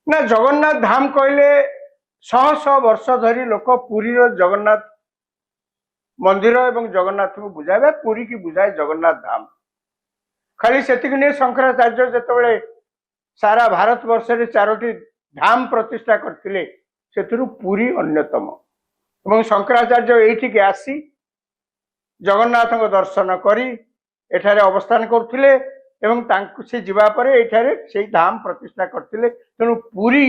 ना जगन्नाथ धाम कहले शह शह वर्ष धरी लोक पुरी जगन्नाथ मंदिर एवं जगन्नाथ को बुझाए पुरी की बुझाए जगन्नाथ धाम खाली से शंकराचार्य जो सारा भारत वर्ष रे 4टी धाम प्रतिष्ठा करथिले सेतुरु पुरी अन्यतम एवं शंकराचार्य एठी आसी जगन्नाथ को दर्शन करी एठारे अवस्थान करथिले एवं तांकु से जीवा परे एठारे से धाम प्रतिष्ठा करथिले तेणु पुरी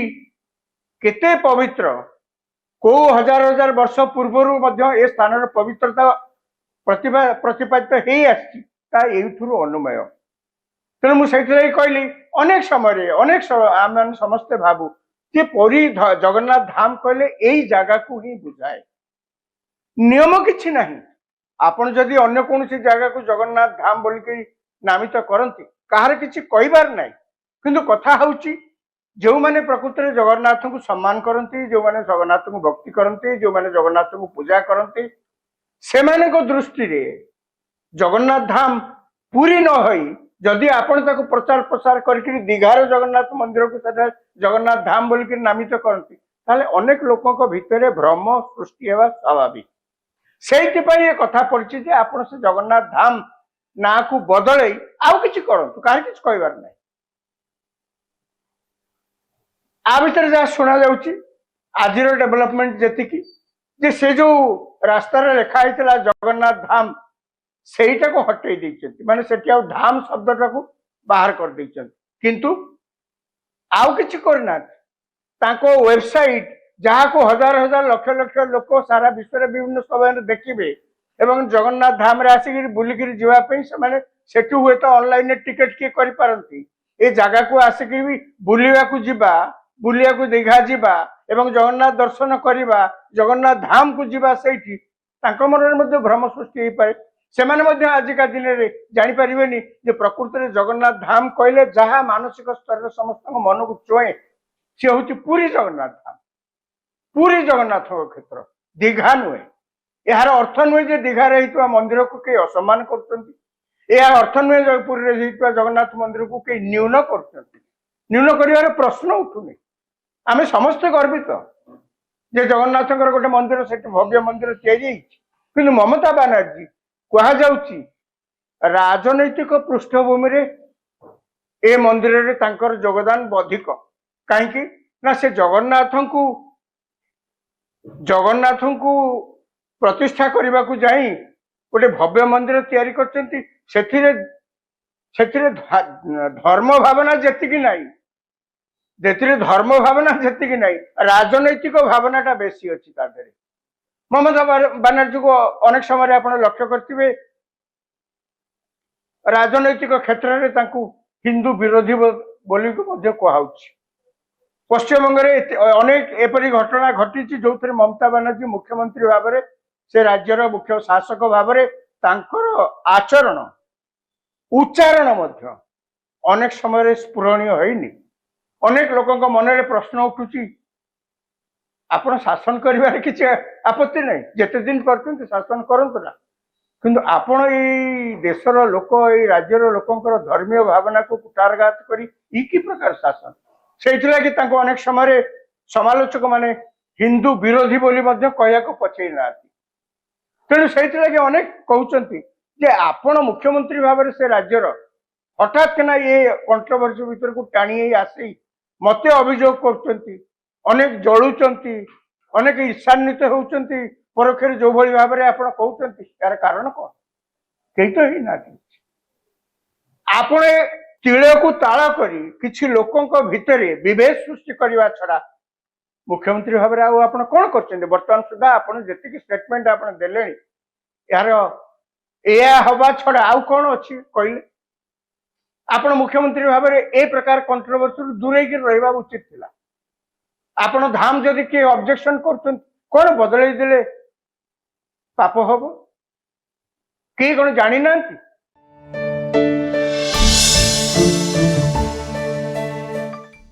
केते पवित्र को हजार हजार वर्ष पूर्व ए स्थान पवित्रता प्रतिपादित हो आठू अनुमय तेणु मुझे कहली अनेक समय आम समस्ते भावु जे पुरी जगन्नाथ धाम कहले यही जगह को ही बुझाए नियम किछि नहीं आपण जदि अन्य कौन जगह को जगन्नाथ धाम बोलिक नामित करती कहार किछि कहिबार नहीं किंतु कथा होउची जो माने प्रकृति में जगन्नाथ को सम्मान करती जो माने जगन्नाथ को भक्ति करती जो माने जगन्नाथ को पूजा करती से माने को दृष्टि रे जगन्नाथ धाम पूरी न होई जदि आपण ताको प्रचार प्रसार करके दीघार जगन्नाथ मंदिर को जगन्नाथ धाम बोलिक नामित करती ताले अनेक लोकों भितर भ्रम सृष्टि हेबा स्वाभाविक से कथा पड़ी जे आपण से जगन्नाथ धाम ना को बदल आउ किछि करंतु काहे किछि कहबार नहीं आ भीतर जहाँ शुणा जाउची आज डेवलपमेंट जेतिकी जे से जो रास्ता लेखा होता जगन्नाथ धाम सेटा को हटई देइछंती माने सेठी आ धाम शब्दटा को बाहर कर देइछंती किंतु आउ किछि करना ताको वेबसाइट जहाँ को हजार हजार लक्ष लक्ष लोक सारा विश्व विभिन्न समय देखिए एवं जगन्नाथ धाम रे आसिक बुलिक जावाई से हुए तो ऑनलाइन टिकेट किए कर पारती ए जगह को आसिक भी बुलिया को जिबा बुलिया को दीघा जिबा एवं जगन्नाथ दर्शन करवा जगन्नाथ धाम को जिबा सेठी तांको मन में भ्रम सृष्टि हो पाए से आजिका दिन में जापर जे प्रकृति में जगन्नाथ धाम कहले जहाँ मानसिक स्तर समस्त मन को छुए सी हूँ पुरी जगन्नाथ धाम पुरी जगन्नाथ क्षेत्र दीघा नुहे यार अर्थ नुहे जे दीघार मंदिर को कई असम्मान कर अर्थ नुहे पुरी जगन्नाथ मंदिर को कई न्यून कर न्यून कर प्रश्न उठुनी आम समस्ते गर्वित जे जगन्नाथ गोटे मंदिर से भव्य मंदिर कि ममता बानर्जी कहुची राजनैतिक पृष्ठभूमि रे ए मंदिर रे तांकर योगदान अधिक कहीं ना से जगन्नाथ को प्रतिष्ठा करने को जाई गोटे भव्य मंदिर तैयारी करछंती सेथिरे धर्म भावना जेतिकी नहीं जेतिरे धर्म भावना जेतिकी नहीं राजनैतिक भावनाटा बेसी अच्छी तादरे ममता बानर्जी को अनेक समय आप लक्ष्य करते राजनैतिक क्षेत्र में हिंदू विरोधी बोली कहुची पश्चिमबंग अनेक एपरी घटना घटी जो ममता बानर्जी मुख्यमंत्री भाव में से राज्यर मुख्य शासक भाव में आचरण उच्चारण अनेक समय स्फुरणीय होनी अनेक लोकों मन में प्रश्न उठुची आपण शासन करिवार किसी आपत्ति नहीं जेते दिन करते शासन करंतु ना किंतु आपण ये देशर लोक ये राज्यर लोकंकर धर्मीय भावना को कुटारघात करी कि प्रकार शासन से अनेक समय समालोचक माने हिंदू विरोधी बोली कहया को पछई ना तेणु से अनेक कहते जे आपण मुख्यमंत्री भाव में से राज्यर हठात के ना ये कंट्रोवर्सी भीतर को टाणी आसी मते अभियोग करछंती अनेक जलुचंती अनेक ईर्षान्वित होउचंती परोक्षरे जो भली भाव में आपण कहउचंती यार कारण कौन कहीं तो ही ना आपण तिले को ताला करी किछि लोकों को भितरे विभेद सृष्टि करवा छड़ा मुख्यमंत्री भाव में आपण कौन करछंती वर्तमान सुधा आपण जेतिक स्टेटमेंट आपण देले यार एया हवा छड़ा आउ कौन अछि कहले आपण मुख्यमंत्री भाव में ए प्रकार कंट्रोवर्सी दूरे की रहबा उचित थिला आपण धाम जदि किए ऑब्जेक्शन कर कौन बदल पाप हम किए कौन जानी ना